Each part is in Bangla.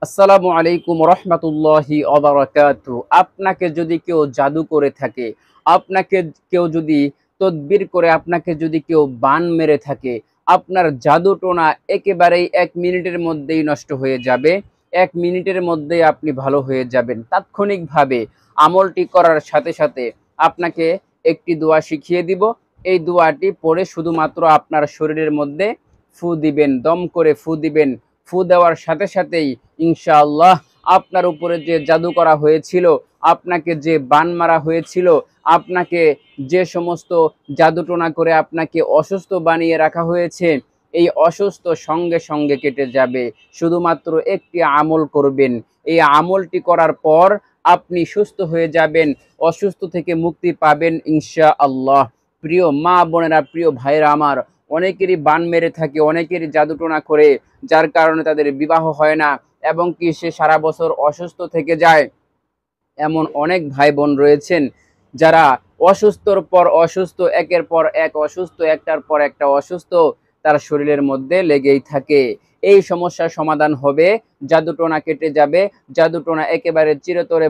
আসসালামু আলাইকুম রহমতুল্লাহি অবরাকাতু। আপনাকে যদি কেউ জাদু করে থাকে, আপনাকে কেউ যদি তদবির করে, আপনাকে যদি কেউ বান মেরে থাকে, আপনার জাদু টোনা একেবারেই 1 মিনিটের মধ্যেই নষ্ট হয়ে যাবে। 1 মিনিটের মধ্যেই আপনি ভালো হয়ে যাবেন তাৎক্ষণিকভাবে। আমলটি করার সাথে সাথে আপনাকে একটি দোয়া শিখিয়ে দিব। এই দোয়াটি পড়ে শুধুমাত্র আপনার শরীরের মধ্যে ফু দিবেন, দম করে ফু দিবেন। ফু দেওয়ার সাথে সাথেই ইনশাআল্লাহ আপনার উপরে যে জাদু করা হয়েছিল, আপনাকে যে বান মারা হয়েছিল, আপনাকে যে সমস্ত জাদুটোনা করে আপনাকে অসুস্থ বানিয়ে রাখা হয়েছে, এই অসুস্থ সঙ্গে সঙ্গে কেটে যাবে। শুধুমাত্র একটি আমল করবেন। এই আমলটি করার পর আপনি সুস্থ হয়ে যাবেন, অসুস্থ থেকে মুক্তি পাবেন ইনশাআল্লাহ। প্রিয় মা বোনেরা, প্রিয় ভাইরা আমার, অনেকেরই বান মেরে থাকে, অনেকেরই জাদুটোনা করে, যার কারণে তাদের বিবাহ হয় না এবং কি সে সারা বছর অসুস্থ থেকে যায়। এমন অনেক ভাই বোন রয়েছেন যারা অসুস্থর পর অসুস্থ, একের পর এক অসুস্থ, একটার পর একটা অসুস্থ তার শরীরের মধ্যে লেগেই থাকে। এই সমস্যার সমাধান হবে, জাদুটোনা কেটে যাবে, জাদুটোনা একেবারে চিরতরে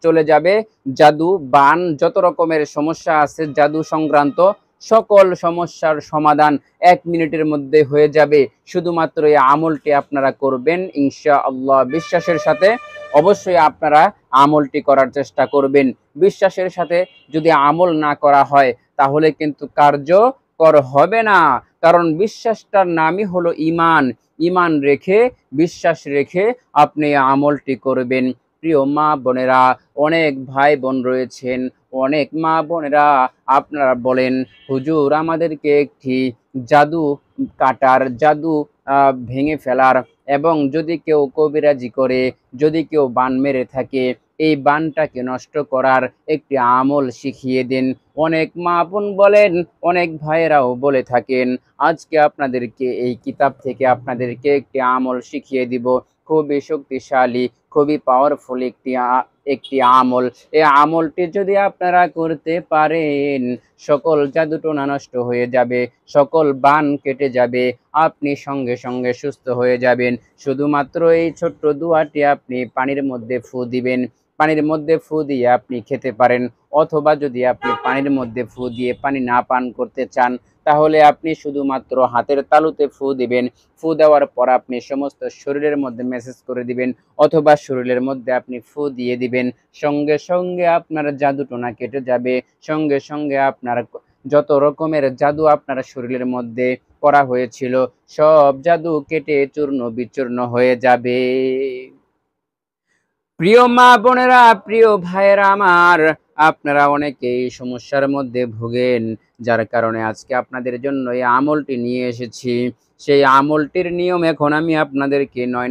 চলে যাবে। জাদু বান যত রকমের সমস্যা আছে জাদু সংক্রান্ত সকল সমস্যার সমাধান 1 মিনিটের মধ্যে হয়ে যাবে। শুধুমাত্র এই আমলটি আপনারা করবেন ইনশাআল্লাহ। বিশ্বাসের সাথে অবশ্যই আপনারা আমলটি করার চেষ্টা করবেন। বিশ্বাসের সাথে যদি আমল না করা হয় তাহলে কিন্তু কার্যকর হবে না। কারণ বিশ্বাসটার নামই হলো ঈমান। ঈমান রেখে, বিশ্বাস রেখে আপনি আমলটি করবেন। প্রিয় মা বোনেরা, অনেক ভাই বোন রয়েছেন, অনেক মা বোনেরা আপনারা বলেন, হুজুর আমাদেরকে একটি জাদু কাটার, জাদু ভেঙে ফেলার, এবং যদি কেউ কবিরাজি করে, যদি কেউ বান মেরে থাকে, এই বানটাকে নষ্ট করার একটি আমল শিখিয়ে দিন। অনেক মা বোন বলেন, অনেক ভাইয়েরাও বলে থাকেন। আজকে আপনাদেরকে এই কিতাব থেকে আপনাদেরকে একটি আমল শিখিয়ে দিব, খুবই শক্তিশালী, খুবই পাওয়ারফুল একটি আমল। এই আমলটি যদি আপনারা করতে পারেন, সকল জাদুটোনা নষ্ট হয়ে যাবে, সকল বান কেটে যাবে, আপনি সঙ্গে সঙ্গে সুস্থ হয়ে যাবেন। শুধুমাত্র এই ছোট্ট দোয়াটি আপনি পানির মধ্যে ফু দিবেন। পানির মধ্যে ফু দিয়ে আপনি খেতে পারেন, অথবা যদি আপনি পানির মধ্যে ফু দিয়ে পানি না পান করতে চান, তাহলে আপনি শুধুমাত্র হাতের তালুতে ফু দিবেন। ফু দেওয়ার পর আপনি সমস্ত শরীরের মধ্যে মেসেজ করে দিবেন, অথবা শরীরের মধ্যে আপনি ফু দিয়ে দিবেন। সঙ্গে সঙ্গে আপনার জাদুটোনা কেটে যাবে। সঙ্গে সঙ্গে আপনার যত রকমের জাদু আপনার শরীরের মধ্যে করা হয়েছিল, সব জাদু কেটে চূর্ণ বিচূর্ণ হয়ে যাবে। প্রিয় মা বোনেরা, প্রিয় ভাইয়েরা আমার, আপনারা অনেকেই সমস্যার মধ্যে ভোগেন, যার কারণে আজকে আপনাদের জন্য এই আমলটি নিয়ে এসেছি। সেই আমলটির নিয়ম এখন আমি আপনাদেরকে 9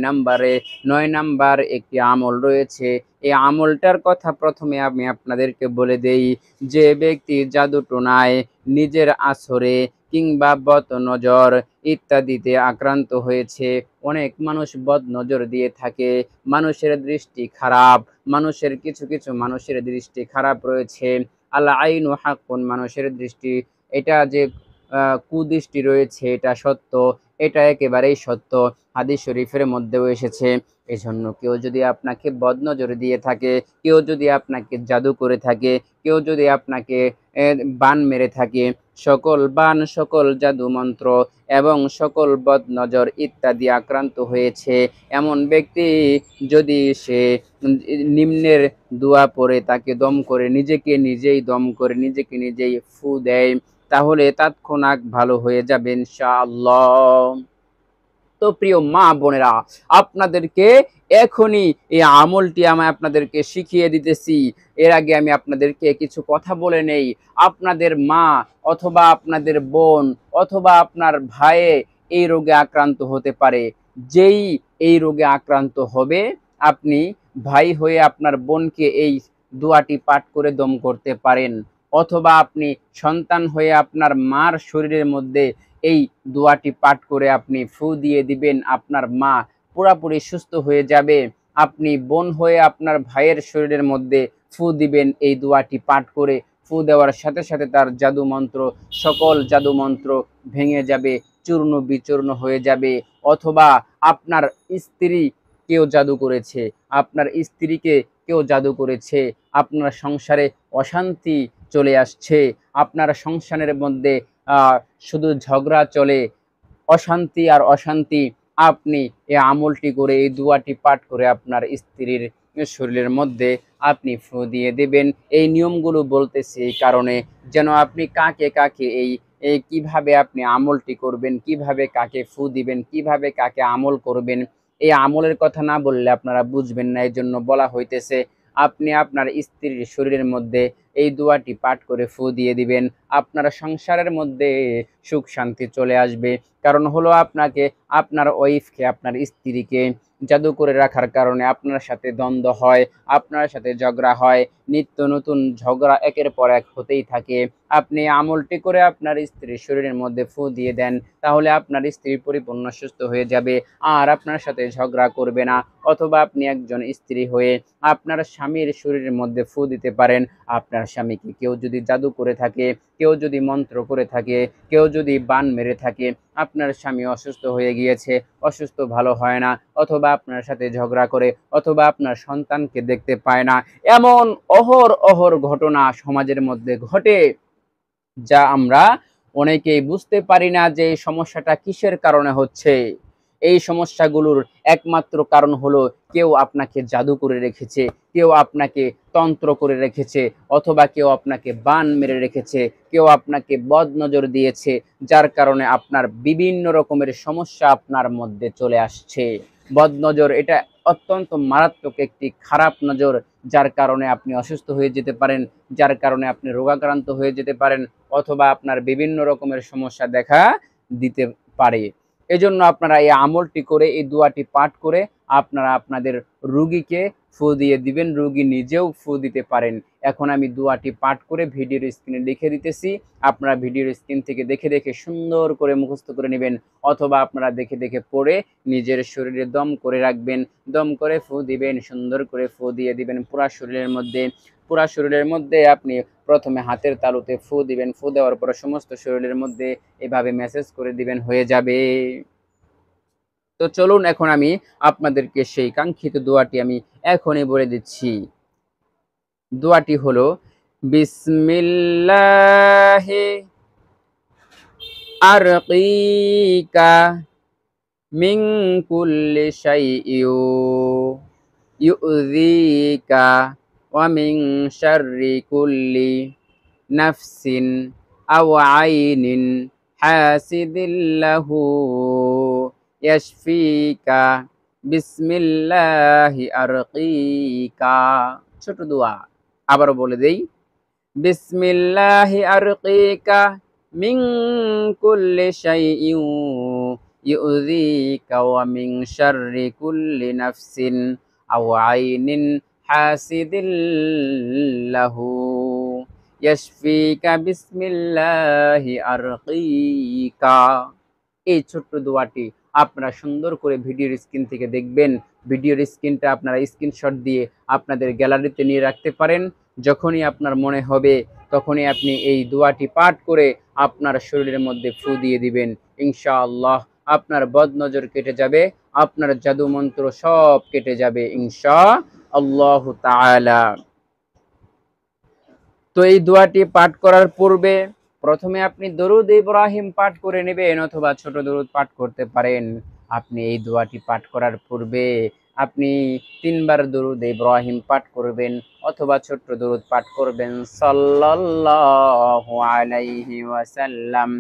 নাম্বার একটি আমল রয়েছে, এই আমলটার কথা প্রথমে আমি আপনাদেরকে বলে দেই। যে ব্যক্তি জাদু টোনায়, নিজের আসরে কিংবা বদ নজর ইত্যাদিতে আক্রান্ত হয়েছে, অনেক মানুষ বদ নজর দিয়ে থাকে, মানুষের দৃষ্টি খারাপ, মানুষের কিছু কিছু মানুষের দৃষ্টি খারাপ রয়েছে। আল আইনু হাক্কুন, মানুষের দৃষ্টি, এটা যে কুদৃষ্টি রয়েছে এটা সত্য, এটা একেবারেই সত্য, হাদিস শরীফের মধ্যেও এসেছে। এজন্য কেউ যদি আপনাকে বদনজর দিয়ে থাকে, কেউ যদি আপনাকে জাদু করে থাকে, কেউ যদি আপনাকে বান মেরে থাকে, সকল বান, সকল জাদু মন্ত্র এবং সকল বদনজর ইত্যাদি আক্রান্ত হয়েছে এমন ব্যক্তি যদি সে নিম্নের দোয়া পড়ে, তাকে দম করে, নিজেকে নিজেই দম করে, নিজেকে নিজেই ফু দেয়, তাহলে তৎক্ষণাৎ ভালো হয়ে যাবে ইনশাআল্লাহ। তো প্রিয় মা বোনেরা, আপনাদেরকে এখনই এই আমলটি আমি আপনাদেরকে শিখিয়ে দিতেছি। এর আগে আমি আপনাদেরকে কিছু কথা বলে নেই। আপনাদের মা অথবা আপনাদের বোন অথবা আপনার ভাই এই রোগে আক্রান্ত হতে পারে। যেই এই রোগে আক্রান্ত হবে, আপনি ভাই হয়ে আপনার বোনকে এই দোয়াটি পাঠ করে দম করতে পারেন, অথবা আপনি সন্তান হয়ে আপনার মার শরীরের মধ্যে এই দোয়াটি পাঠ করে আপনি ফু দিয়ে দিবেন, আপনার মা পুরাপুরি সুস্থ হয়ে যাবে। আপনি বোন হয়ে আপনার ভাইয়ের শরীরের মধ্যে ফু দিবেন এই দোয়াটি পাঠ করে। ফু দেওয়ার সাথে সাথে তার জাদু মন্ত্র, সকল জাদু মন্ত্র ভেঙে যাবে, চূর্ণ বিচূর্ণ হয়ে যাবে। অথবা আপনার স্ত্রী কেউ জাদু করেছে, আপনার স্ত্রীকে কেউ জাদু করেছে, আপনার সংসারে অশান্তি চলে আসছে, আপনার সংসারের মধ্যে আহ, শুধু ঝগড়া চলে, অশান্তি আর অশান্তি। আপনি এই আমলটি করে, এই দুয়াটি পাঠ করে আপনার স্ত্রীর শরীরের মধ্যে আপনি ফু দিয়ে দেবেন। এই নিয়মগুলো বলতেছি এই কারণে, যেন আপনি কাকে কাকে এই এই কিভাবে আপনি আমলটি করবেন, কিভাবে কাকে ফু দিবেন, কিভাবে কাকে আমল করবেন, এই আমলের কথা না বললে আপনারা বুঝবেন না। এই জন্য বলা হইতেছে আপনি আপনার স্ত্রীর শরীরের মধ্যে এই দোয়াটি পাঠ করে ফু দিয়ে দিবেন, আপনার সংসারের মধ্যে সুখ শান্তি চলে আসবে। কারণ হলো আপনাকে, আপনার ওয়াইফকে, আপনার স্ত্রীকে জাদু করে রাখার কারণে আপনার সাথে দ্বন্দ্ব হয়, আপনার সাথে ঝগড়া হয়, নিত্য নতুন ঝগড়া একের পর এক হতেই থাকে। আপনি আমলটি করে আপনার স্ত্রীর শরীরের মধ্যে ফু দিয়ে দেন, তাহলে আপনার স্ত্রী পরিপূর্ণ সুস্থ হয়ে যাবে, আর আপনার সাথে ঝগড়া করবে না। অথবা আপনি একজন স্ত্রী হয়ে আপনার স্বামীর শরীরের মধ্যে ফু দিতে পারেন। আপনার স্বামীকে কেউ যদি জাদু করে থাকে, কেউ যদি মন্ত্র করে থাকে, কেউ যদি বান মেরে থাকে, আপনার স্বামী অসুস্থ হয়ে গিয়েছে, অসুস্থ ভালো হয় না, অথবা আপনার সাথে ঝগড়া করে, অথবা আপনার সন্তানকে দেখতে পায় না, এমন অহর অহর ঘটনা সমাজের মধ্যে ঘটে, যা আমরা অনেকেই বুঝতে পারি না যে এই সমস্যাটা কিসের কারণে হচ্ছে। এই সমস্যাগুলোর একমাত্র কারণ হলো কেউ আপনাকে জাদু করে রেখেছে, কেউ আপনাকে তন্ত্র করে রেখেছে, অথবা কেউ আপনাকে বান মেরে রেখেছে, কেউ আপনাকে বদনজর দিয়েছে, যার কারণে আপনার বিভিন্ন রকমের সমস্যা আপনার মধ্যে চলে আসছে। বদনজর এটা অত্যন্ত মারাত্মক একটি খারাপ নজর, যার কারণে আপনি অসুস্থ হয়ে যেতে পারেন, যার কারণে আপনি রোগাক্রান্ত হয়ে যেতে পারেন, অথবা আপনার বিভিন্ন রকমের সমস্যা দেখা দিতে পারে। এজন্য আপনারা এই আমলটি করে, এই দোয়াটি পাঠ করে আপনারা আপনাদের রুগীকে ফু দিয়ে দিবেন, রুগী নিজেও ফু দিতে পারেন। এখন আমি দোয়াটি পাঠ করে ভিডিওর স্ক্রিনে লিখে দিতেছি, আপনারা ভিডিওর স্ক্রিন থেকে দেখে দেখে সুন্দর করে মুখস্থ করে নেবেন, অথবা আপনারা দেখে দেখে পড়ে নিজের শরীরে দম করে রাখবেন, দম করে ফু দিবেন, সুন্দর করে ফু দিয়ে দিবেন পুরা শরীরের মধ্যে। পুরা শরীরের মধ্যে আপনি প্রথমে হাতের তালুতে ফু দিবেন, ফু দেওয়ার পর সমস্ত শরীরের মধ্যে এভাবে মেসেজ করে দিবেন, হয়ে যাবে। তো চলুন এখন আমি আপনাদেরকে সেই কাঙ্ক্ষিত দোয়াটি আমি এখনই বলে দিচ্ছি। দোয়াটি হলো বিসমিল্লাহি আরকিকা মিন কুল্লি শাইইন ইউযিকা ওয়া মিন শাররি কুল্লি নাফসিন আও আইনিন হাসিদিন লাহু ইয়াশফিকা বিসমিল্লাহি আরকিকা। ছোট দোয়া, আবারও বলে দেই, বিসমিল্লাহি আরকিকা মিন কুল্লি শাইইন ইউযিকা ওয়া মিন শাররি কুল্লি নাফসিন আও আইনিন হাসিদিন লাহু ইয়াশফিকা বিসমিল্লাহি আরকিকা। এই ছোট্ট দোয়াটি আপনারা সুন্দর করে ভিডিওর স্ক্রিন থেকে দেখবেন। ভিডিওর স্ক্রিনটা আপনারা স্ক্রিনশট দিয়ে আপনাদের গ্যালারিতে নিয়ে রাখতে পারেন। যখনই আপনার মনে হবে তখনই আপনি এই দোয়াটি পাঠ করে আপনার শরীরের মধ্যে ফু দিয়ে দিবেন। ইনশাআল্লাহ আপনার বদনজর কেটে যাবে, আপনার জাদু মন্ত্র সব কেটে যাবে ইনশাআল্লাহ তাআলা। তো এই দোয়াটি পাঠ করার পূর্বে প্রথমে আপনি দরুদ ইব্রাহিম পাঠ করে নেবেন, অথবা ছোট দরুদ পাঠ করতে পারেন। আপনি এই দোয়াটি পাঠ করার পূর্বে আপনি 3 বার দরুদ ইব্রাহিম পাঠ করবেন, অথবা ছোট্ট দরুদ পাঠ করবেন সাল্লাল্লাহু আলাইহি ওয়াসাল্লাম,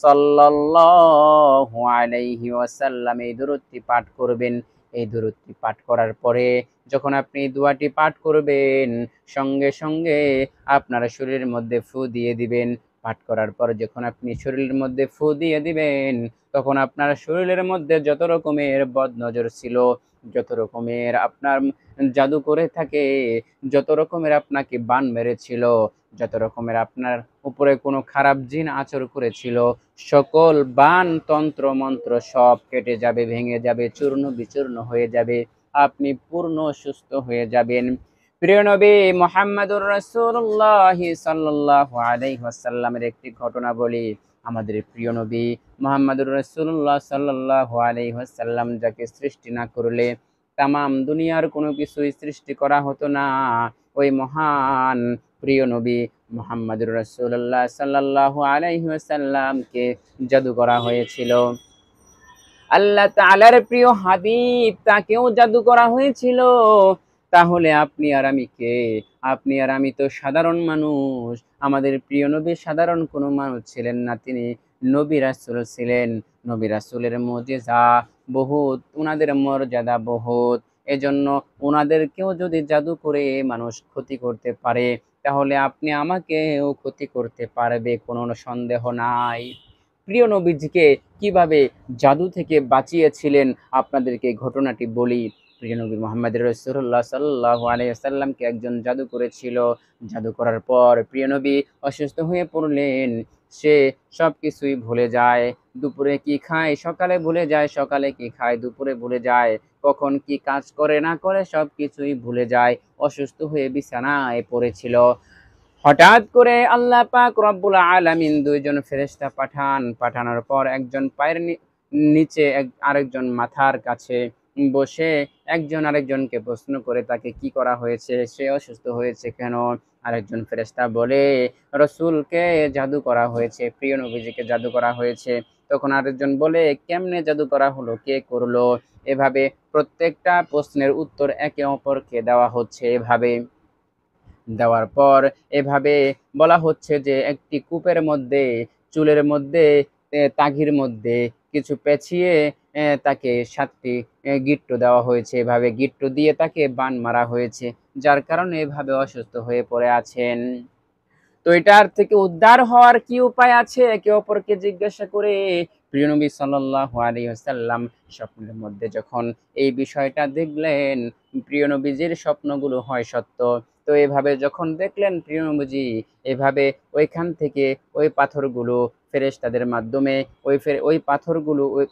সাল্লাল্লাহু আলাইহি ওয়াসাল্লাম। এই দরুদটি পাঠ করবেন। এই দরুদটি পাঠ করার পরে যখন আপনি দোয়াটি পাঠ করবেন, সঙ্গে সঙ্গে আপনার শরীরের মধ্যে ফু দিয়ে দিবেন। পাঠ করার পর যখন আপনি শরীরের মধ্যে ফু দিয়ে দিবেন, তখন আপনার শরীরের মধ্যে যত রকমের বদনজর ছিল, যত রকমের আপনার জাদু করে থাকে, যত রকমের আপনাকে বান মেরেছিল, যত রকমের আপনার উপরে কোনো খারাপ জিন আচর করেছিল, সকল বান তন্ত্র মন্ত্র সব কেটে যাবে, ভেঙে যাবে, চূর্ণ বিচূর্ণ হয়ে যাবে, আপনি পূর্ণ সুস্থ হয়ে যাবেন। প্রিয় নবী মুহাম্মদুর রাসূলুল্লাহ সাল্লাল্লাহু আলাইহি ওয়াসাল্লামের একটি ঘটনা বলি। আমাদের প্রিয় নবী মুহাম্মদুর রাসূলুল্লাহ সাল্লাল্লাহু আলাইহি ওয়াসাল্লাম, যাকে সৃষ্টি না করলে তামাম দুনিয়ার কোনো কিছুই সৃষ্টি করা হতো না, ওই মহান প্রিয় নবী মুহাম্মদুর রাসূলুল্লাহ সাল্লাল্লাহু আলাইহি ওয়াসাল্লামকে জাদু করা হয়েছিল। আল্লাহ তাআলার প্রিয় হাবিব তাকেও জাদু করা হয়েছিল। তাহলে আপনি আর আমি কে? আপনি আর আমি তো সাধারণ মানুষ। আমাদের প্রিয় নবী সাধারণ কোনো মানুষ ছিলেন না। তিনি নবী রাসূল ছিলেন। নবী রাসূলের মুজিজা বহুত, উনাদের মর্যাদা বহুত। এজন্য উনাদেরকেও যদি জাদু করে মানুষ ক্ষতি করতে পারে, তাহলে আপনি আমাকেও ক্ষতি করতে পারবে, কোনো সন্দেহ নাই। প্রিয় নবীজিকে কিভাবে জাদু থেকে বাঁচিয়েছিলেন আপনাদেরকে ঘটনাটি বলি। প্রিয় নবী মুহাম্মদ রাসূলুল্লাহ সাল্লাল্লাহু আলাইহি ওয়াসাল্লামকে একজন জাদু করেছিল। জাদু করার পর প্রিয় নবী অসুস্থ হয়ে পড়লেন। সে সবকিছুই ভুলে যায়। দুপুরে কি খায় সকালে ভুলে যায়, সকালে কি খায় দুপুরে ভুলে যায়, কখন কি কাজ করে না করে সবকিছুই ভুলে যায়। অসুস্থ হয়ে বিছানায় পড়েছিল। হঠাৎ করে আল্লাহ পাক রব্বুল আলামিন দুইজন ফেরেশতা পাঠান। পাঠানোর পর একজন পায়ের নিচে আরেকজন মাথার কাছে বসে একজন আরেকজনকে প্রশ্ন করে তাকে কি করা হয়েছে, সে অসুস্থ হয়েছে কেন? আরেকজন ফেরেশতা বলে, রসূলকে জাদু করা হয়েছে, প্রিয় নবীজিকে জাদু করা হয়েছে। তখন আরেকজন বলে, কেমনে জাদু করা হলো, কে করলো? এভাবে প্রত্যেকটা প্রশ্নের উত্তর একে অপরকে দেওয়া হচ্ছে। এভাবে দেওয়ার পর এভাবে বলা হচ্ছে যে একটি কূপের মধ্যে, চুলের মধ্যে, তাগির মধ্যে কিছু পেঁচিয়ে তাকে ৭টি গিট্টু দেওয়া হয়েছে। এভাবে গিট্টু দিয়ে তাকে বান মারা হয়েছে। যার কারণে এভাবে অসুস্থ হয়ে পড়ে আছেন। তো এটার থেকে উদ্ধার হওয়ার কি উপায় আছে? একে অপরকে জিজ্ঞাসা করে প্রিয় নবী সাল্লাল্লাহু আলাইহি ওয়াসাল্লাম স্বপ্নের মধ্যে যখন এই বিষয়টা দেখলেন, প্রিয় নবীজির স্বপ্নগুলো হয় সত্য। তো এভাবে যখন দেখলেন প্রিয় নবীজি, এভাবে ওইখান থেকে ওই পাথরগুলো ফেরেশতাদের মাধ্যমে ওই পাথরগুলো ওই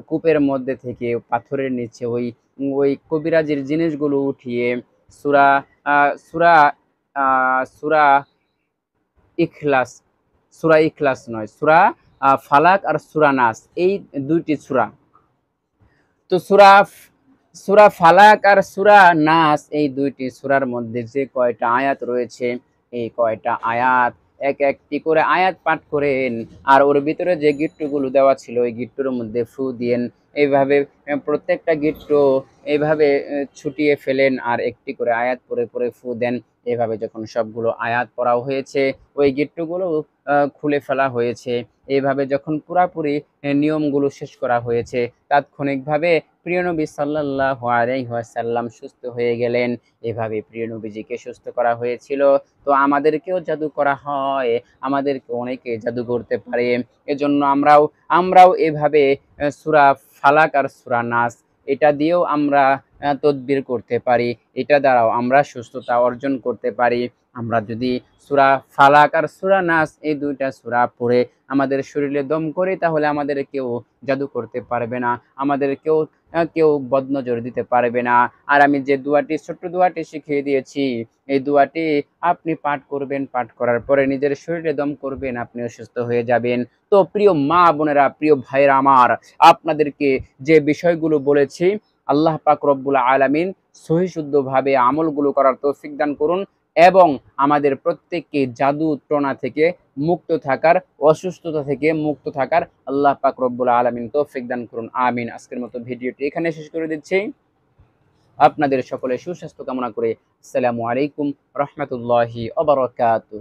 কূপের মধ্যে থেকে পাথরের নিচে ওই ওই কবিরাজির জিনিসগুলো উঠিয়ে সূরা আ সূরা আ সূরা ইখলাস, সূরা ইখলাস নয়, সূরা ফালাক আর সূরা নাস, এই ২ টি সূরা। তো সূরা ফালাক আর সূরা নাস এই ২ টি সূরার মধ্যে যে কয়টা আয়াত রয়েছে, এই কয়টা আয়াত একটি করে আয়াত পাঠ করেন। আর ওর ভিতরে যে গিট্টুগুলো দেওয়া ছিল ওই গিট্টুর মধ্যে ফু দিয়েন। এইভাবে প্রত্যেকটা গিট্টু এইভাবে ছুটিয়ে ফেলেন আর একটি করে আয়াত পড়ে, পড়ে ফু দেন। এভাবে যখন সবগুলো আয়াত পড়া হয়েছে, ওই গিট্টুগুলো খুলে ফেলা হয়েছে। এভাবে যখন পুরাপুরি নিয়মগুলো শেষ করা হয়েছে, তাৎক্ষণিকভাবে প্রিয় নবী সাল্লাল্লাহু আলাইহি ওয়াসাল্লাম সুস্থ হয়ে গেলেন। এভাবে প্রিয় নবীজিকে সুস্থ করা হয়েছিল। তো আমাদেরকেও জাদু করা হয়, আমাদেরকে অনেকে জাদু করতে পারে। এজন্য আমরাও এভাবে সূরা ফালাক আর সূরা নাস এটা দিয়েও আমরা তদবির করতে পারি। এটা দ্বারাও আমরা সুস্থতা অর্জন করতে পারি। আমরা যদি সূরা ফালাক আর সূরা নাস এই ২ টা সূরা পড়ে আমাদের শরীরে দম করি, তাহলে আমাদের কেউ জাদু করতে পারবে না। আমাদের কেউ বদনজর দিতে পারবে না। আর আমি যে দোয়াটি, ছোট্ট দোয়াটি শিখিয়ে দিয়েছি, এই দোয়াটি আপনি পাঠ করবেন। পাঠ করার পরে নিজের শরীরে দম করবেন, আপনিও সুস্থ হয়ে যাবেন। তো প্রিয় মা বোনেরা, প্রিয় ভাইয়েরা আমার, আপনাদেরকে যে বিষয়গুলো বলেছি, আল্লাহ পাক রব্বুল আলামিন সহি শুদ্ধভাবে আমলগুলো করার তৌফিক দান করুন এবং আমাদের প্রত্যেককে জাদু টনা থেকে মুক্ত থাকার, অসুস্থতা থেকে মুক্ত থাকার আল্লাহ পাক রব্বুল আলামিন তৌফিক দান করুন। আমিন। আজকের মতো ভিডিওটি এখানে শেষ করে দিচ্ছি। আপনাদের সকলের সুস্বাস্থ্য কামনা করে আসসালামু আলাইকুম রাহমাতুল্লাহি ওয়া বারাকাতুহু।